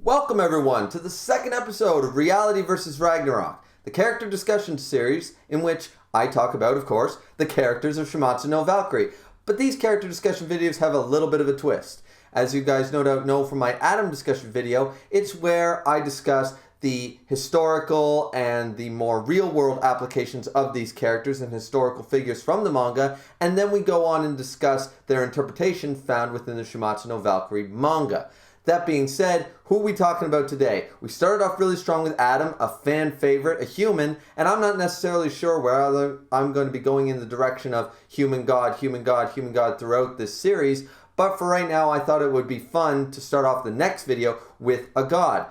Welcome everyone to the second episode of Reality vs. Ragnarok, the character discussion series in which I talk about, of course, the characters of Shimatsu no Valkyrie. But these character discussion videos have a little bit of a twist. As you guys no doubt know from my Adam discussion video, it's where I discuss the historical and the more real-world applications of these characters and historical figures from the manga, and then we go on and discuss their interpretation found within the Shimatsu no Valkyrie manga. That being said, who are we talking about today? We started off really strong with Adam, a fan favorite, a human, and I'm not necessarily sure whether I'm going to be going in the direction of human god, human god, human god throughout this series, but for right now I thought it would be fun to start off the next video with a god.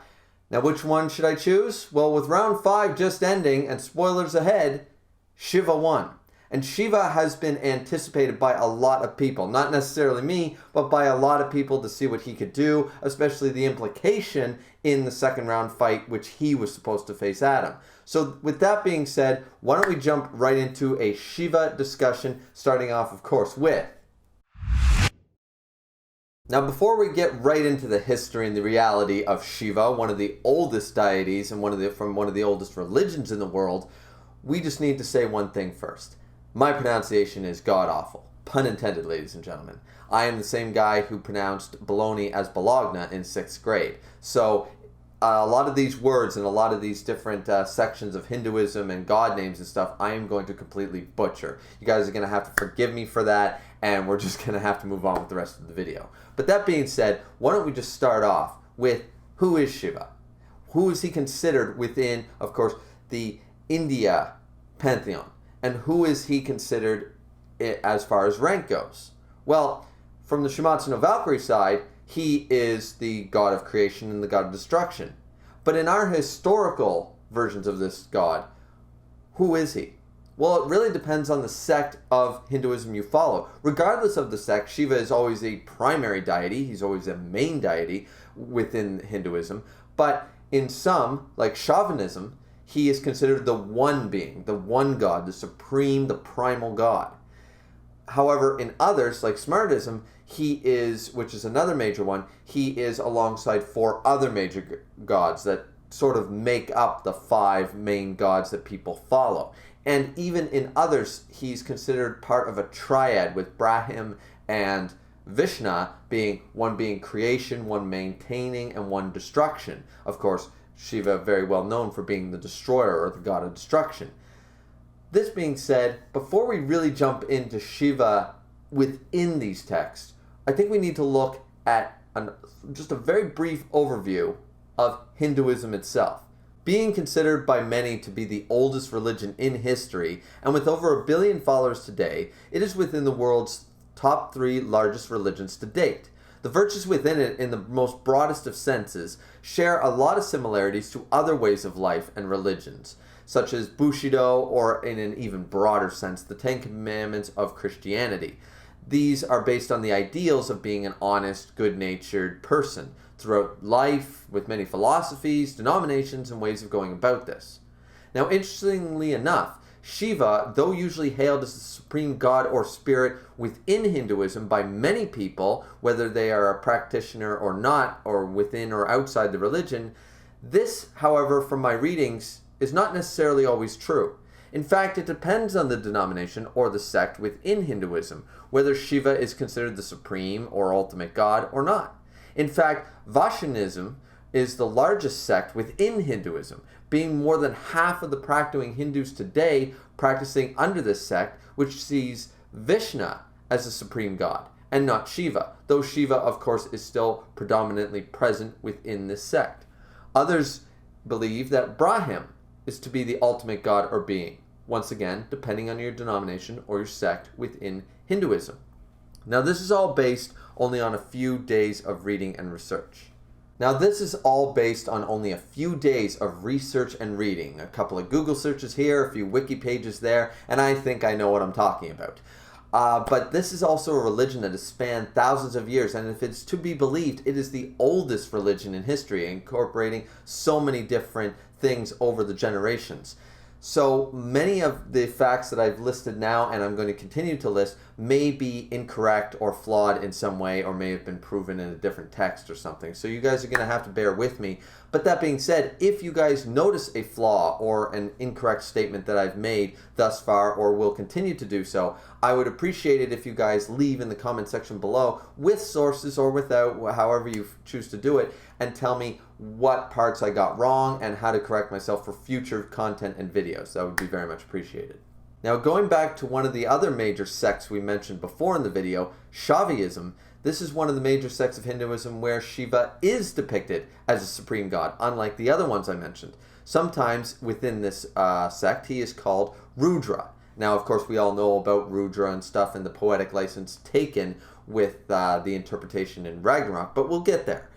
Now which one should I choose? Well, with round 5 just ending, and spoilers ahead, Shiva won. And Shiva has been anticipated by a lot of people, not necessarily me, but by a lot of people to see what he could do, especially the implication in the second round fight, which he was supposed to face Adam. So with that being said, why don't we jump right into a Shiva discussion, starting off, of course, with... Now, before we get right into the history and the reality of Shiva, one of the oldest deities and from one of the oldest religions in the world, we just need to say one thing first. My pronunciation is god-awful. Pun intended, ladies and gentlemen. I am the same guy who pronounced baloney as bologna in 6th grade. So a lot of these words and a lot of these different sections of Hinduism and god names and stuff, I am going to completely butcher. You guys are going to have to forgive me for that, and we're just going to have to move on with the rest of the video. But that being said, why don't we just start off with who is Shiva? Who is he considered within, of course, the India pantheon? And who is he considered as far as rank goes? Well, from the Shimatsu no Valkyrie side, he is the god of creation and the god of destruction. But in our historical versions of this god, who is he? Well, it really depends on the sect of Hinduism you follow. Regardless of the sect, Shiva is always a primary deity. He's always a main deity within Hinduism. But in some, like Shaivism, he is considered the one being, the one god, the supreme, the primal god. However, in others, like Smartism, he is, which is another major one, he is alongside 4 other major gods that sort of make up the 5 main gods that people follow. And even in others, he's considered part of a triad with Brahim and Vishnu being creation, one maintaining, and one destruction. Of course, Shiva very well known for being the destroyer or the god of destruction. This being said, before we really jump into Shiva within these texts, I think we need to look at just a very brief overview of Hinduism itself. Being considered by many to be the oldest religion in history, and with over 1 billion followers today, it is within the world's top 3 largest religions to date. The virtues within it, in the most broadest of senses, share a lot of similarities to other ways of life and religions, such as Bushido, or in an even broader sense, the 10 Commandments of Christianity. These are based on the ideals of being an honest, good-natured person throughout life, with many philosophies, denominations, and ways of going about this. Now, interestingly enough, Shiva, though usually hailed as the supreme god or spirit within Hinduism by many people, whether they are a practitioner or not, or within or outside the religion, this, however, from my readings, is not necessarily always true. In fact, it depends on the denomination or the sect within Hinduism, whether Shiva is considered the supreme or ultimate god or not. In fact, Vaishnavism is the largest sect within Hinduism, being more than half of the practicing Hindus today practicing under this sect, which sees Vishnu as the supreme god, and not Shiva, though Shiva, of course, is still predominantly present within this sect. Others believe that Brahim is to be the ultimate god or being, once again, depending on your denomination or your sect within Hinduism. Now, this is all based only on a few days of reading and research. Now, this is all based on only a few days of research and reading. A couple of Google searches here, a few wiki pages there, and I think I know what I'm talking about. But this is also a religion that has spanned thousands of years, and if it's to be believed, it is the oldest religion in history, incorporating so many different things over the generations. So many of the facts that I've listed now, and I'm going to continue to list, may be incorrect or flawed in some way, or may have been proven in a different text or something. So you guys are going to have to bear with me. But that being said, if you guys notice a flaw or an incorrect statement that I've made thus far, or will continue to do so, I would appreciate it if you guys leave in the comment section below with sources or without, however you choose to do it, and tell me what parts I got wrong and how to correct myself for future content and videos. That would be very much appreciated. Now, going back to one of the other major sects we mentioned before in the video, Shaivism, this is one of the major sects of Hinduism where Shiva is depicted as a supreme god, unlike the other ones I mentioned. Sometimes within this sect, he is called Rudra. Now, of course, we all know about Rudra and stuff and the poetic license taken with the interpretation in Ragnarok, but we'll get there.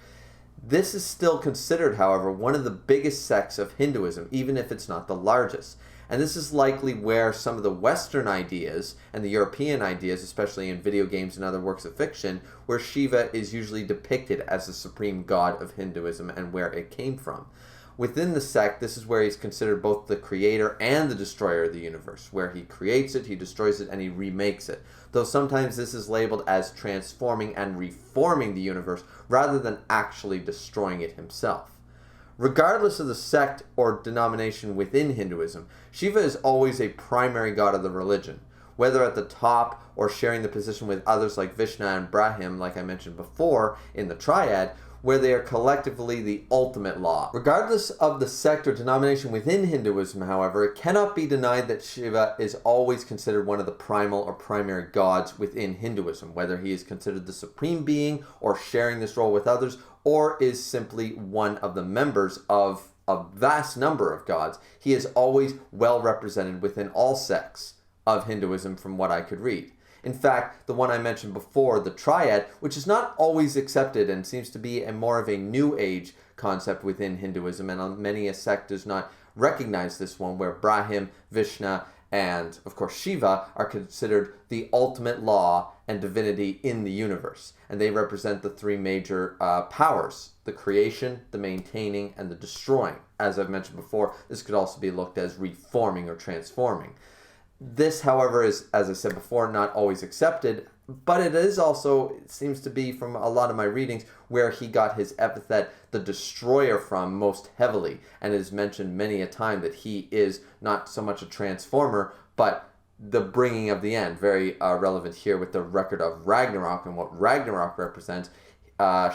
This is still considered, however, one of the biggest sects of Hinduism, even if it's not the largest. And this is likely where some of the Western ideas and the European ideas, especially in video games and other works of fiction, where Shiva is usually depicted as the supreme god of Hinduism and where it came from. Within the sect, this is where he's considered both the creator and the destroyer of the universe, where he creates it, he destroys it, and he remakes it. Though sometimes this is labeled as transforming and reforming the universe rather than actually destroying it himself. Regardless of the sect or denomination within Hinduism, Shiva is always a primary god of the religion, whether at the top or sharing the position with others like Vishnu and Brahim, like I mentioned before in the triad, where they are collectively the ultimate law. Regardless of the sect or denomination within Hinduism, however, it cannot be denied that Shiva is always considered one of the primal or primary gods within Hinduism, whether he is considered the supreme being or sharing this role with others, or is simply one of the members of a vast number of gods. He is always well represented within all sects of Hinduism from what I could read. In fact, the one I mentioned before, the triad, which is not always accepted and seems to be more of a new age concept within Hinduism, and many a sect does not recognize this one, where Brahim, Vishnu, and of course Shiva are considered the ultimate law and divinity in the universe. And they represent the three major powers: the creation, the maintaining, and the destroying. As I've mentioned before, this could also be looked as reforming or transforming. This, however, is, as I said before, not always accepted, but it is also, it seems to be from a lot of my readings, where he got his epithet, the destroyer, from most heavily, and it is mentioned many a time that he is not so much a transformer, but the bringing of the end. Very relevant here with the record of Ragnarok and what Ragnarok represents.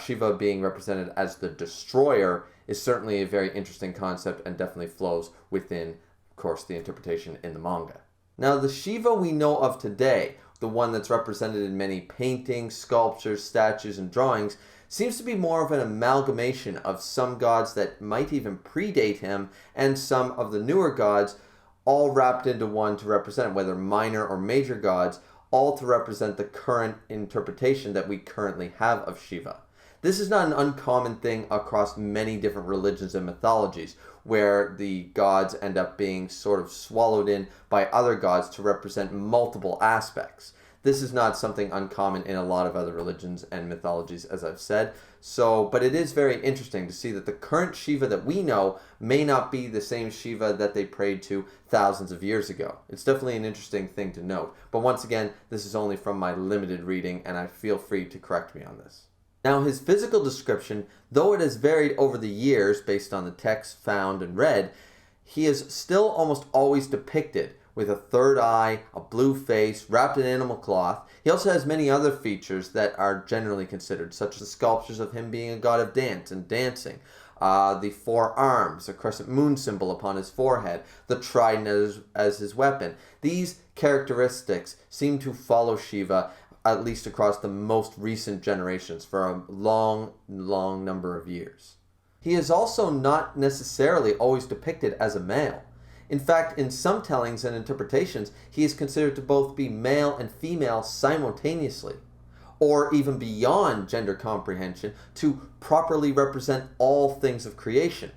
Shiva being represented as the destroyer is certainly a very interesting concept and definitely flows within, of course, the interpretation in the manga. Now, the Shiva we know of today, the one that's represented in many paintings, sculptures, statues, and drawings, seems to be more of an amalgamation of some gods that might even predate him and some of the newer gods, all wrapped into one to represent, whether minor or major gods, all to represent the current interpretation that we currently have of Shiva. This is not an uncommon thing across many different religions and mythologies, where the gods end up being sort of swallowed in by other gods to represent multiple aspects. This is not something uncommon in a lot of other religions and mythologies, as I've said. But it is very interesting to see that the current Shiva that we know may not be the same Shiva that they prayed to thousands of years ago. It's definitely an interesting thing to note. But once again, this is only from my limited reading, and I feel free to correct me on this. Now, his physical description, though it has varied over the years based on the texts found and read, he is still almost always depicted with a third eye, a blue face, wrapped in animal cloth. He also has many other features that are generally considered, such as the sculptures of him being a god of dance and dancing, the four arms, a crescent moon symbol upon his forehead, the trident as his weapon. These characteristics seem to follow Shiva at least across the most recent generations, for a long, long number of years. He is also not necessarily always depicted as a male. In fact, in some tellings and interpretations, he is considered to both be male and female simultaneously, or even beyond gender comprehension, to properly represent all things of creation.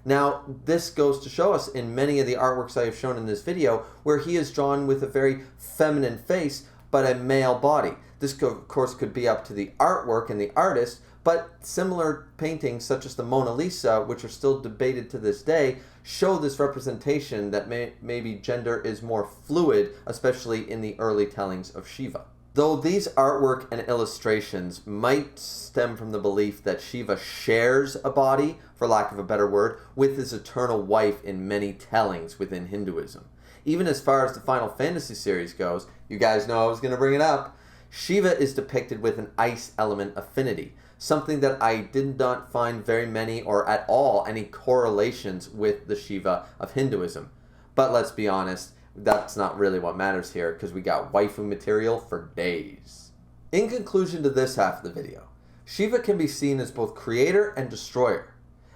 Now, this goes to show us in many of the artworks I have shown in this video, where he is drawn with a very feminine face, but a male body. This, of course, could be up to the artwork and the artist, but similar paintings such as the Mona Lisa, which are still debated to this day, show this representation that maybe gender is more fluid, especially in the early tellings of Shiva. Though these artwork and illustrations might stem from the belief that Shiva shares a body, for lack of a better word, with his eternal wife in many tellings within Hinduism. Even as far as the Final Fantasy series goes, you guys know I was going to bring it up, Shiva is depicted with an ice element affinity, something that I did not find very many or at all any correlations with the Shiva of Hinduism. But let's be honest, that's not really what matters here, because we got waifu material for days. In conclusion to this half of the video, Shiva can be seen as both creator and destroyer,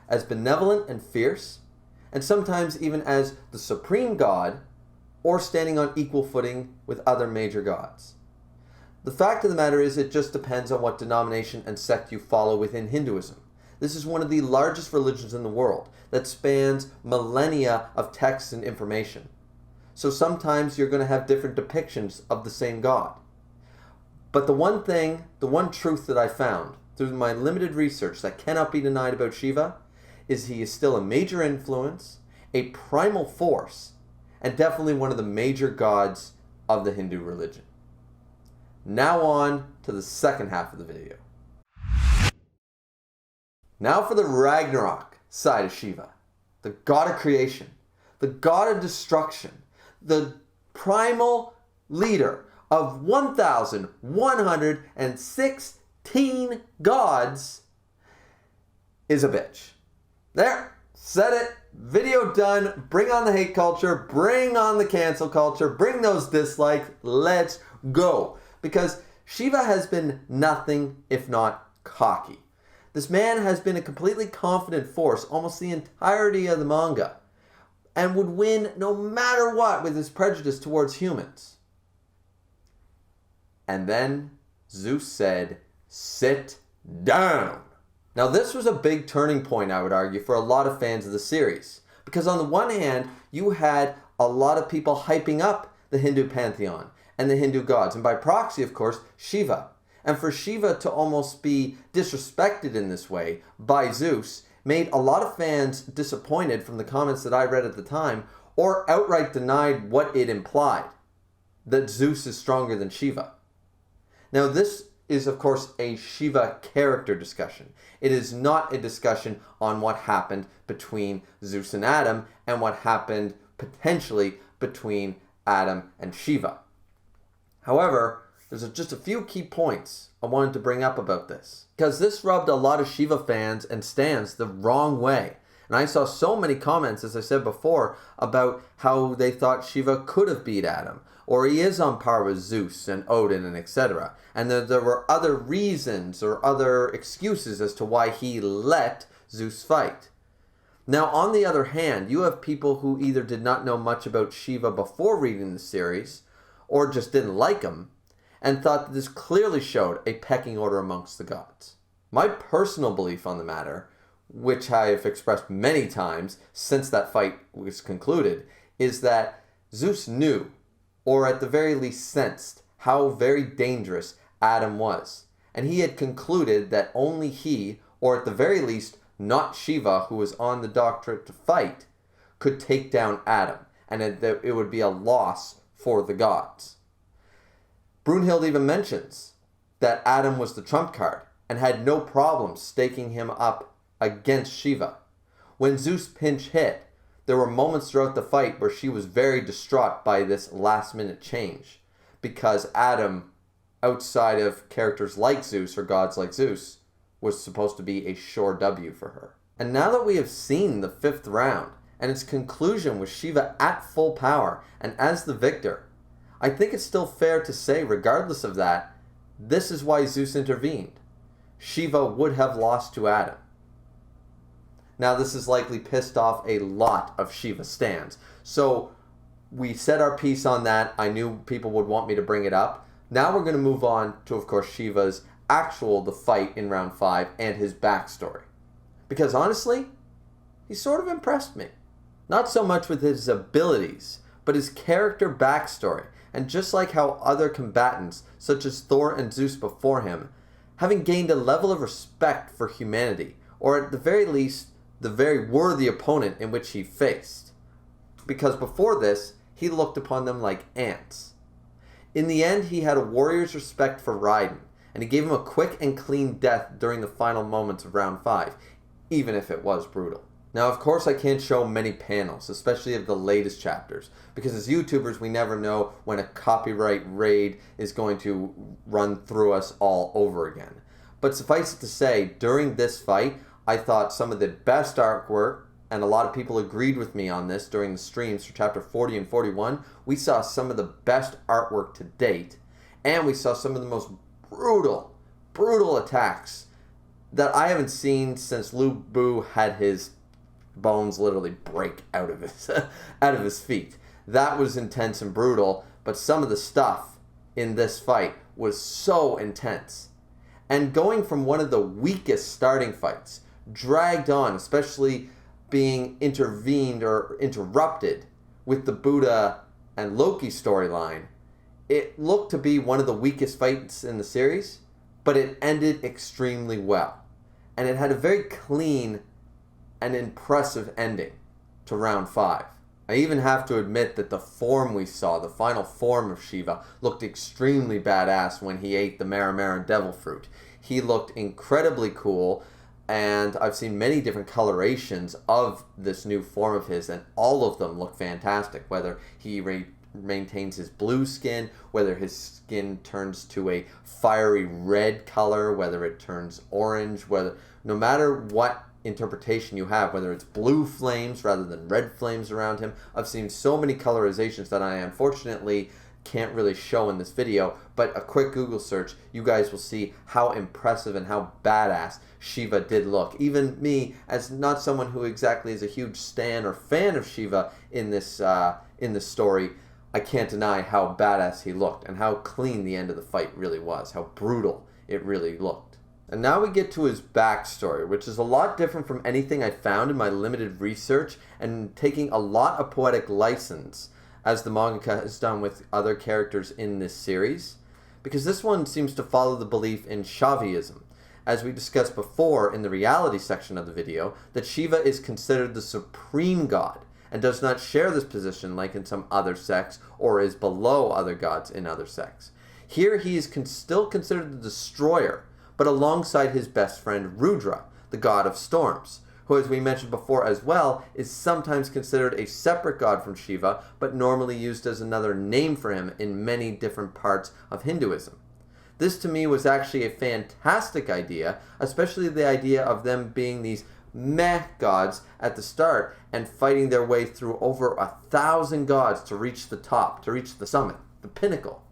as benevolent and fierce, and sometimes even as the supreme god, or standing on equal footing with other major gods. The fact of the matter is, it just depends on what denomination and sect you follow within Hinduism. This is one of the largest religions in the world that spans millennia of texts and information. So sometimes you're going to have different depictions of the same God. But the one truth that I found through my limited research that cannot be denied about Shiva is he is still a major influence, a primal force, and definitely one of the major gods of the Hindu religion. Now on to the second half of the video. Now for the Ragnarok side of Shiva, the god of creation, the god of destruction, the primal leader of 1,116 gods, is a bitch. There, said it, video done, bring on the hate culture, bring on the cancel culture, bring those dislikes, let's go. Because Shiva has been nothing if not cocky. This man has been a completely confident force almost the entirety of the manga, and would win no matter what with his prejudice towards humans. And then Zeus said, "Sit down." Now this was a big turning point, I would argue, for a lot of fans of the series. Because on the one hand, you had a lot of people hyping up the Hindu pantheon and the Hindu gods, and by proxy, of course, Shiva. And for Shiva to almost be disrespected in this way by Zeus made a lot of fans disappointed from the comments that I read at the time, or outright denied what it implied, that Zeus is stronger than Shiva. Now this is of course a Shiva character discussion. It is not a discussion on what happened between Zeus and Adam and what happened potentially between Adam and Shiva. However, there's just a few key points I wanted to bring up about this, because this rubbed a lot of Shiva fans and stans the wrong way. And I saw so many comments, as I said before, about how they thought Shiva could have beat Adam, or he is on par with Zeus and Odin and etc. And there were other reasons or other excuses as to why he let Zeus fight. Now, on the other hand, you have people who either did not know much about Shiva before reading the series, or just didn't like him, and thought that this clearly showed a pecking order amongst the gods. My personal belief on the matter, which I have expressed many times since that fight was concluded, is that Zeus knew, or at the very least sensed, how very dangerous Adam was. And he had concluded that only he, or at the very least not Shiva, who was on the doctorate to fight, could take down Adam, and that it would be a loss for the gods. Brunhild even mentions that Adam was the trump card and had no problem staking him up against Shiva. When Zeus pinch hit, there were moments throughout the fight where she was very distraught by this last minute change, because Adam, outside of characters like Zeus or gods like Zeus, was supposed to be a sure W for her. And now that we have seen the 5th round and its conclusion with Shiva at full power and as the victor, I think it's still fair to say, regardless of that, this is why Zeus intervened. Shiva would have lost to Adam. Now this has likely pissed off a lot of Shiva stans. So we said our piece on that. I knew people would want me to bring it up. Now we're going to move on to, of course, Shiva's the fight in round 5 and his backstory. Because honestly, he sort of impressed me. Not so much with his abilities, but his character backstory. And just like how other combatants, such as Thor and Zeus before him, having gained a level of respect for humanity, or at the very least, the very worthy opponent in which he faced. Because before this, he looked upon them like ants. In the end, he had a warrior's respect for Raiden, and he gave him a quick and clean death during the final moments of round 5, even if it was brutal. Now, of course, I can't show many panels, especially of the latest chapters, because as YouTubers, we never know when a copyright raid is going to run through us all over again. But suffice it to say, during this fight, I thought some of the best artwork, and a lot of people agreed with me on this during the streams for chapter 40 and 41, we saw some of the best artwork to date, and we saw some of the most brutal attacks that I haven't seen since Lu Bu had his bones literally break out of his feet. That was intense and brutal, but some of the stuff in this fight was so intense. And going from one of the weakest starting fights, dragged on, especially being intervened or interrupted with the Buddha and Loki storyline, it looked to be one of the weakest fights in the series, but it ended extremely well. And it had a very clean and impressive ending to round 5. I even have to admit that the form we saw, the final form of Shiva, looked extremely badass when he ate the Mara devil fruit. He looked incredibly cool, and I've seen many different colorations of this new form of his, and all of them look fantastic, whether he maintains his blue skin, whether his skin turns to a fiery red color, whether it turns orange, no matter what interpretation you have, whether it's blue flames rather than red flames around him. I've seen so many colorizations that I unfortunately can't really show in this video, but a quick Google search, you guys will see how impressive and how badass Shiva did look. Even me, as not someone who exactly is a huge stan or fan of Shiva in this story, I can't deny how badass he looked and how clean the end of the fight really was, how brutal it really looked. And now we get to his backstory, which is a lot different from anything I found in my limited research, and taking a lot of poetic license, as the mangaka has done with other characters in this series, because this one seems to follow the belief in Shaivism, as we discussed before in the reality section of the video, that Shiva is considered the supreme god, and does not share this position like in some other sects, or is below other gods in other sects. Here he is still considered the destroyer, but alongside his best friend Rudra, the god of storms, who, as we mentioned before as well, is sometimes considered a separate god from Shiva, but normally used as another name for him in many different parts of Hinduism. This to me was actually a fantastic idea, especially the idea of them being these meh gods at the start and fighting their way through over 1,000 gods to reach the top, to reach the summit, the pinnacle.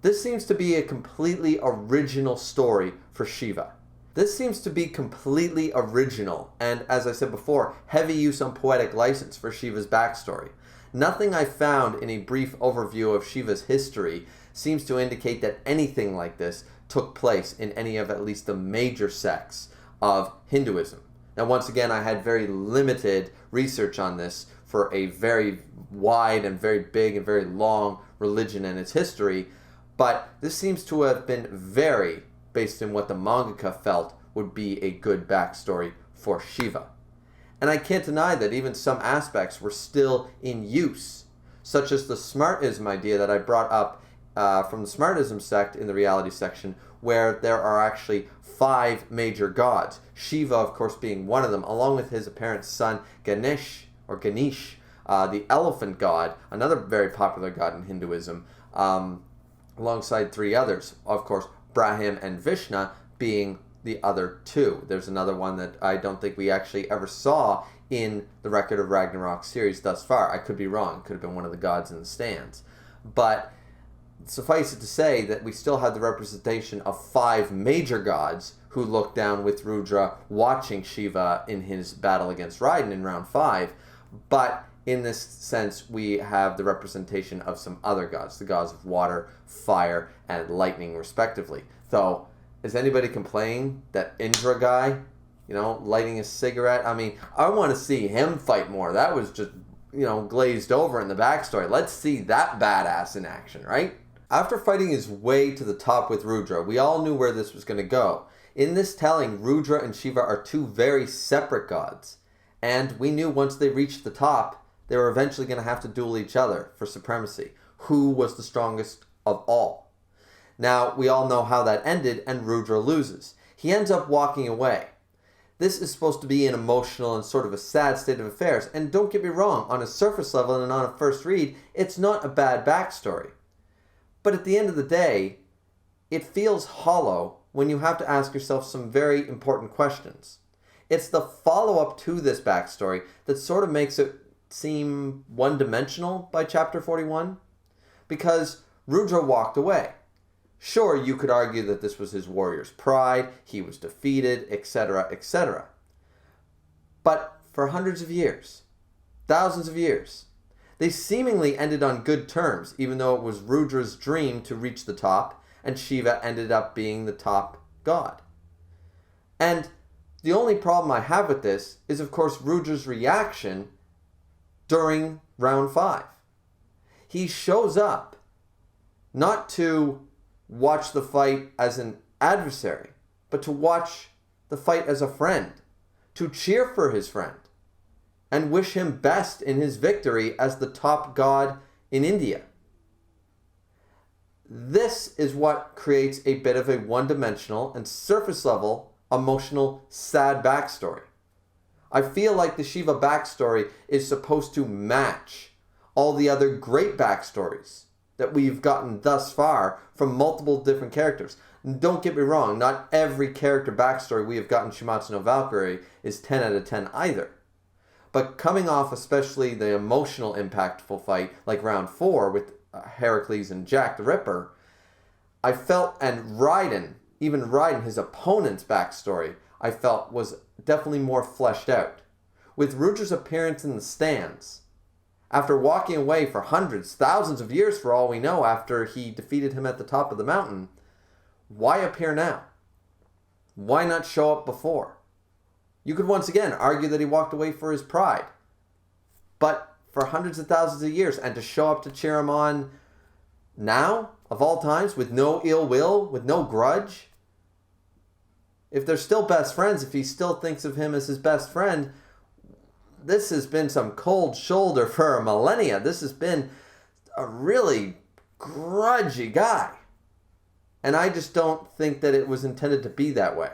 This seems to be a completely original story for Shiva. This seems to be completely original, and as I said before, heavy use on poetic license for Shiva's backstory. Nothing I found in a brief overview of Shiva's history seems to indicate that anything like this took place in any of at least the major sects of Hinduism. Now, once again, I had very limited research on this for a very wide and very big and very long religion and its history, but this seems to have been very based on what the mangaka felt would be a good backstory for Shiva. And I can't deny that even some aspects were still in use, such as the Smartism idea that I brought up from the Smartism sect in the reality section, where there are actually 5 major gods, Shiva of course being one of them, along with his apparent son Ganesh, the elephant god, another very popular god in Hinduism, alongside 3 others, of course, Brahim and Vishnu being the other 2. There's another one that I don't think we actually ever saw in the Record of Ragnarok series thus far. I could be wrong. It could have been one of the gods in the stands. But suffice it to say that we still have the representation of 5 major gods who look down with Rudra watching Shiva in his battle against Raiden in round 5. But in this sense, we have the representation of some other gods, the gods of water, fire, and lightning, respectively. Though, is anybody complaining that Indra guy, lighting a cigarette? I mean, I want to see him fight more. That was just, glazed over in the backstory. Let's see that badass in action, right? After fighting his way to the top with Rudra, we all knew where this was going to go. In this telling, Rudra and Shiva are two very separate gods, and we knew once they reached the top, they were eventually going to have to duel each other for supremacy. Who was the strongest of all? Now, we all know how that ended, and Rudra loses. He ends up walking away. This is supposed to be an emotional and sort of a sad state of affairs, and don't get me wrong, on a surface level and on a first read, it's not a bad backstory. But at the end of the day, it feels hollow when you have to ask yourself some very important questions. It's the follow-up to this backstory that sort of makes it seem one-dimensional by chapter 41, because Rudra walked away. Sure, you could argue that this was his warrior's pride, he was defeated, etc., etc. But for hundreds of years, thousands of years, they seemingly ended on good terms, even though it was Rudra's dream to reach the top, and Shiva ended up being the top god. And the only problem I have with this is, of course, Rudra's reaction during round 5. He shows up not to watch the fight as an adversary, but to watch the fight as a friend, to cheer for his friend, and wish him best in his victory as the top god in India. This is what creates a bit of a one-dimensional and surface-level, emotional, sad backstory. I feel like the Shiva backstory is supposed to match all the other great backstories that we've gotten thus far from multiple different characters. And don't get me wrong, not every character backstory we have gotten Shimatsu no Valkyrie is 10 out of 10 either. But coming off especially the emotional impactful fight like round 4 with Heracles and Jack the Ripper, I felt, and Raiden, even Raiden, his opponent's backstory, I felt was definitely more fleshed out. With Rudra's appearance in the stands, after walking away for hundreds, thousands of years for all we know after he defeated him at the top of the mountain, why appear now? Why not show up before? You could once again argue that he walked away for his pride. But for hundreds of thousands of years, and to show up to cheer him on now, of all times, with no ill will, with no grudge, if they're still best friends, if he still thinks of him as his best friend, this has been some cold shoulder for a millennia. This has been a really grudgy guy. And I just don't think that it was intended to be that way.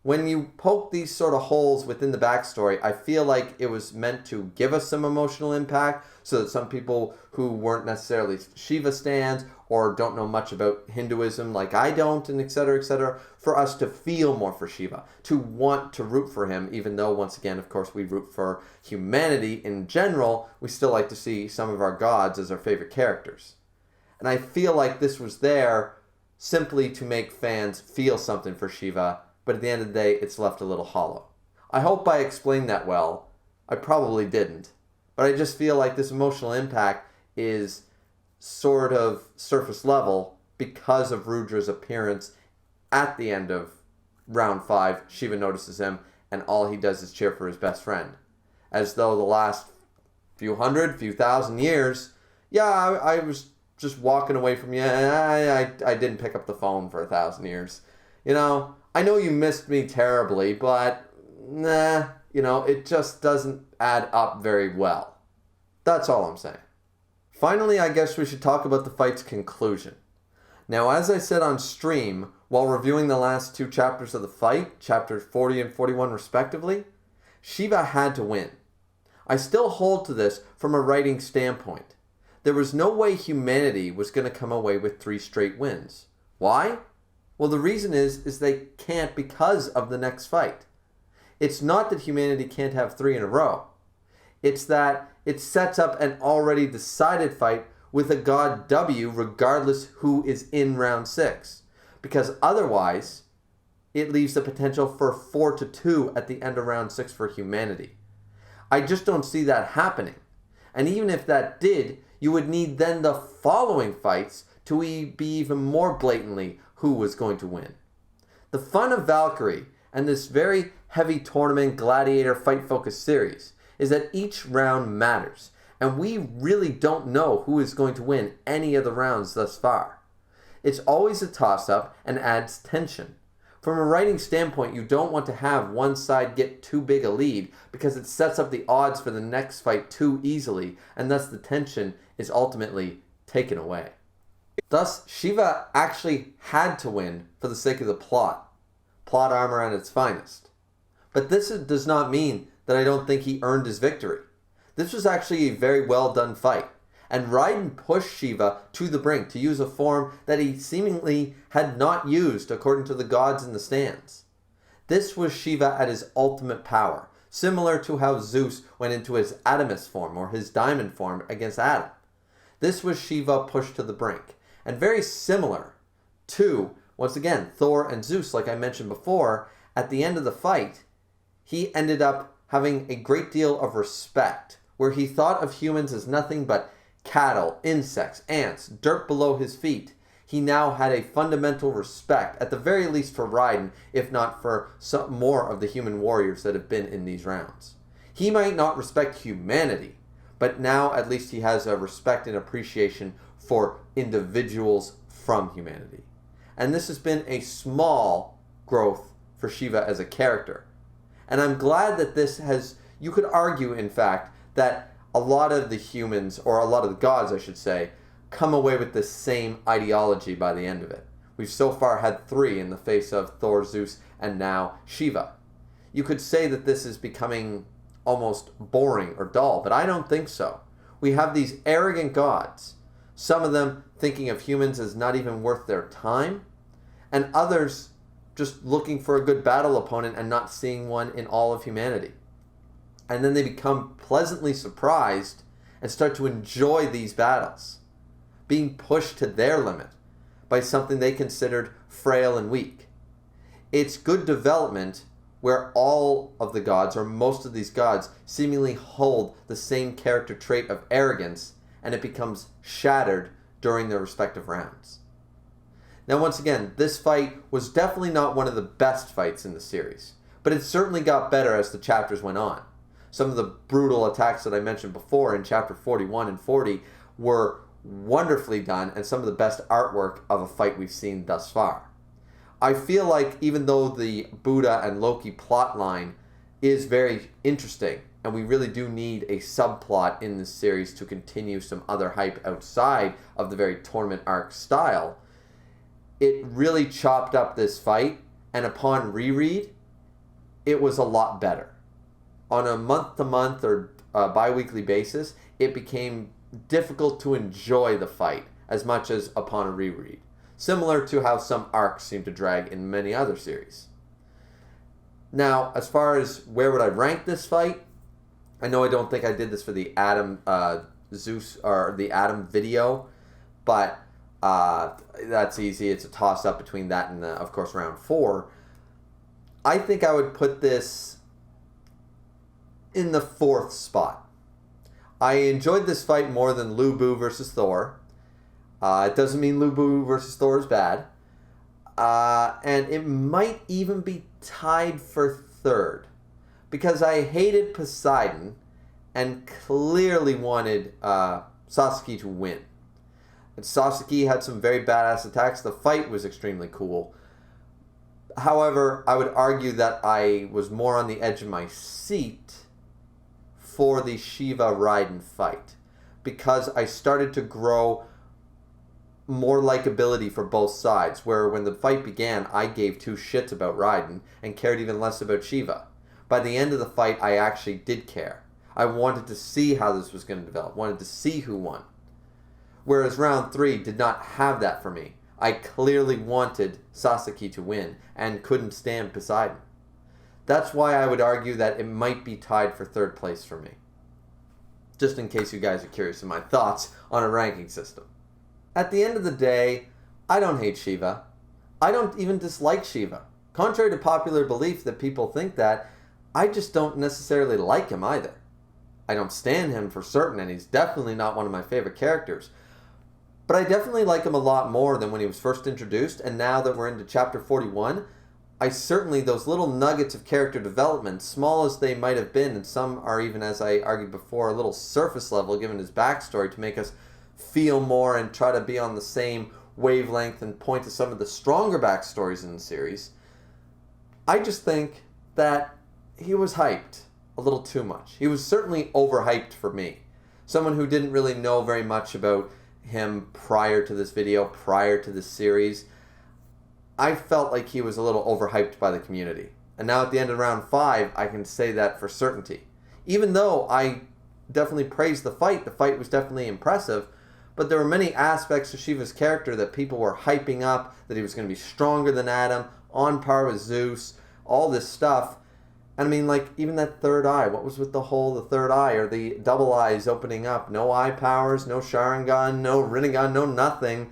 When you poke these sort of holes within the backstory, I feel like it was meant to give us some emotional impact so that some people who weren't necessarily Shiva stans or don't know much about Hinduism like I don't, and etc., for us to feel more for Shiva, to want to root for him, even though, once again, of course, we root for humanity in general, we still like to see some of our gods as our favorite characters. And I feel like this was there simply to make fans feel something for Shiva, but at the end of the day, it's left a little hollow. I hope I explained that well. I probably didn't. But I just feel like this emotional impact is sort of surface level because of Rudra's appearance at the end of round 5. Shiva notices him, and all he does is cheer for his best friend. As though the last few thousand years, I was just walking away from you, and I didn't pick up the phone for 1,000 years. You know, I know you missed me terribly, but it just doesn't add up very well. That's all I'm saying. Finally, I guess we should talk about the fight's conclusion. Now, as I said on stream, while reviewing the last 2 chapters of the fight, chapters 40 and 41 respectively, Shiva had to win. I still hold to this from a writing standpoint. There was no way humanity was going to come away with 3 straight wins. Why? Well, the reason is they can't because of the next fight. It's not that humanity can't have 3 in a row. It's that it sets up an already decided fight with a god W regardless who is in round 6. Because otherwise, it leaves the potential for 4-2 at the end of round 6 for humanity. I just don't see that happening. And even if that did, you would need then the following fights to be even more blatantly who was going to win. The fun of Valkyrie and this very heavy tournament gladiator fight focused series is that each round matters, and we really don't know who is going to win any of the rounds thus far. It's always a toss-up and adds tension. From a writing standpoint, you don't want to have one side get too big a lead because it sets up the odds for the next fight too easily, and thus the tension is ultimately taken away. Thus, Shiva actually had to win for the sake of the plot armor at its finest. But this does not mean that I don't think he earned his victory. This was actually a very well done fight, and Raiden pushed Shiva to the brink to use a form that he seemingly had not used according to the gods in the stands. This was Shiva at his ultimate power, similar to how Zeus went into his Adamus form or his diamond form against Adam. This was Shiva pushed to the brink, and very similar to, once again, Thor and Zeus, like I mentioned before. At the end of the fight, he ended up having a great deal of respect, where he thought of humans as nothing but cattle, insects, ants, dirt below his feet. He now had a fundamental respect, at the very least for Raiden, if not for some more of the human warriors that have been in these rounds. He might not respect humanity, but now at least he has a respect and appreciation for individuals from humanity. And this has been a small growth for Shiva as a character. And I'm glad that this has, you could argue in fact, that a lot of the humans, or a lot of the gods I should say, come away with the same ideology by the end of it. We've so far had 3 in the face of Thor, Zeus, and now Shiva. You could say that this is becoming almost boring or dull, but I don't think so. We have these arrogant gods, some of them thinking of humans as not even worth their time, and others just looking for a good battle opponent and not seeing one in all of humanity. And then they become pleasantly surprised and start to enjoy these battles, being pushed to their limit by something they considered frail and weak. It's good development where all of the gods, or most of these gods, seemingly hold the same character trait of arrogance, and it becomes shattered during their respective rounds. Now, once again, this fight was definitely not one of the best fights in the series, but it certainly got better as the chapters went on. Some of the brutal attacks that I mentioned before in chapter 41 and 40 were wonderfully done, and some of the best artwork of a fight we've seen thus far. I feel like even though the Buddha and Loki plot line is very interesting, and we really do need a subplot in this series to continue some other hype outside of the very tournament arc style, it really chopped up this fight, and upon reread, it was a lot better. On a month-to-month or bi-weekly basis, it became difficult to enjoy the fight as much as upon a reread, similar to how some arcs seem to drag in many other series. Now, as far as where would I rank this fight, I know I don't think I did this for the Adam Zeus or the Adam video, but that's easy. It's a toss-up between that and, of course, round 4. I think I would put this in the 4th spot. I enjoyed this fight more than Lu Bu versus Thor. It doesn't mean Lu Bu versus Thor is bad. And it might even be tied for 3rd, because I hated Poseidon and clearly wanted Sasuke to win. And Sasuke had some very badass attacks. The fight was extremely cool. However, I would argue that I was more on the edge of my seat for the Shiva Raiden fight, because I started to grow more likability for both sides, where when the fight began, I gave 2 shits about Raiden and cared even less about Shiva. By the end of the fight, I actually did care. I wanted to see how this was going to develop, wanted to see who won. Whereas round 3 did not have that for me. I clearly wanted Sasuke to win and couldn't stand Poseidon. That's why I would argue that it might be tied for 3rd place for me. Just in case you guys are curious of my thoughts on a ranking system. At the end of the day, I don't hate Shiva. I don't even dislike Shiva. Contrary to popular belief that people think that, I just don't necessarily like him either. I don't stand him for certain, and he's definitely not one of my favorite characters. But I definitely like him a lot more than when he was first introduced, and now that we're into chapter 41, I certainly, those little nuggets of character development, small as they might have been, and some are even, as I argued before, a little surface level given his backstory to make us feel more and try to be on the same wavelength and point to some of the stronger backstories in the series. I just think that he was hyped a little too much. He was certainly overhyped for me. Someone who didn't really know very much about him prior to this video, prior to this series, I felt like he was a little overhyped by the community. And now at the end of round 5, I can say that for certainty. Even though I definitely praised the fight was definitely impressive, but there were many aspects to Shiva's character that people were hyping up, that he was going to be stronger than Adam, on par with Zeus, all this stuff. And I mean, like, even that third eye, what was with the third eye, or the double eyes opening up? No eye powers, no Sharingan, no Rinnegan, no nothing.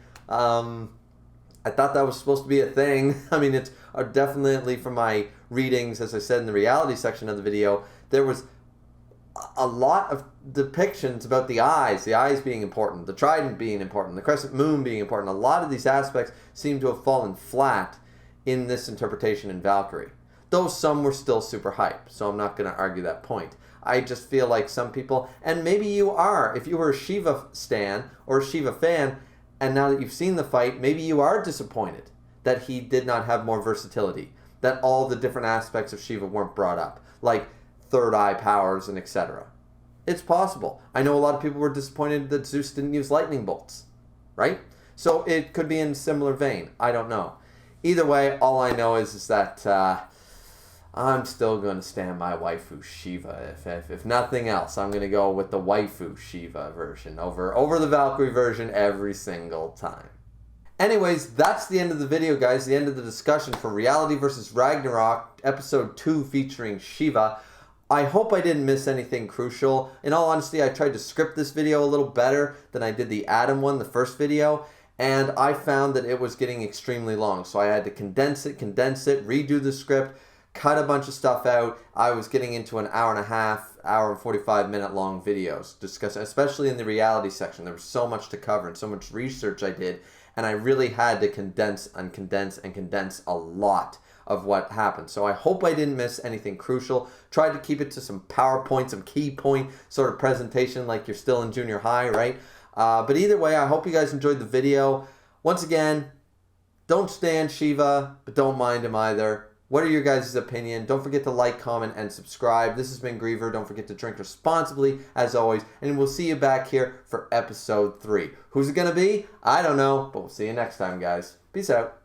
I thought that was supposed to be a thing. I mean, it's definitely from my readings, as I said in the reality section of the video, there was a lot of depictions about the eyes being important, the trident being important, the crescent moon being important. A lot of these aspects seem to have fallen flat in this interpretation in Valkyrie. Though some were still super hype, so I'm not going to argue that point. I just feel like some people, and maybe you are, if you were a Shiva stan or a Shiva fan, and now that you've seen the fight, maybe you are disappointed that he did not have more versatility, that all the different aspects of Shiva weren't brought up, like third eye powers and etc. It's possible. I know a lot of people were disappointed that Zeus didn't use lightning bolts, right? So it could be in a similar vein. I don't know. Either way, all I know is that I'm still going to stand my waifu Shiva. If nothing else, I'm going to go with the waifu Shiva version over the Valkyrie version every single time. Anyways, that's the end of the video, guys. The end of the discussion for Reality vs. Ragnarok, Episode 2 featuring Shiva. I hope I didn't miss anything crucial. In all honesty, I tried to script this video a little better than I did the Adam one, the first video, and I found that it was getting extremely long. So I had to condense it, redo the script, cut a bunch of stuff out. I was getting into an hour and a half, hour and 45 minute long videos discussing, especially in the reality section. There was so much to cover and so much research I did, and I really had to condense a lot of what happened. So I hope I didn't miss anything crucial. Tried to keep it to some PowerPoint, some key point sort of presentation like you're still in junior high, right? But either way, I hope you guys enjoyed the video. Once again, don't stand Shiva, but don't mind him either. What are your guys' opinion? Don't forget to like, comment, and subscribe. This has been Griever. Don't forget to drink responsibly, as always. And we'll see you back here for episode 3. Who's it going to be? I don't know, but we'll see you next time, guys. Peace out.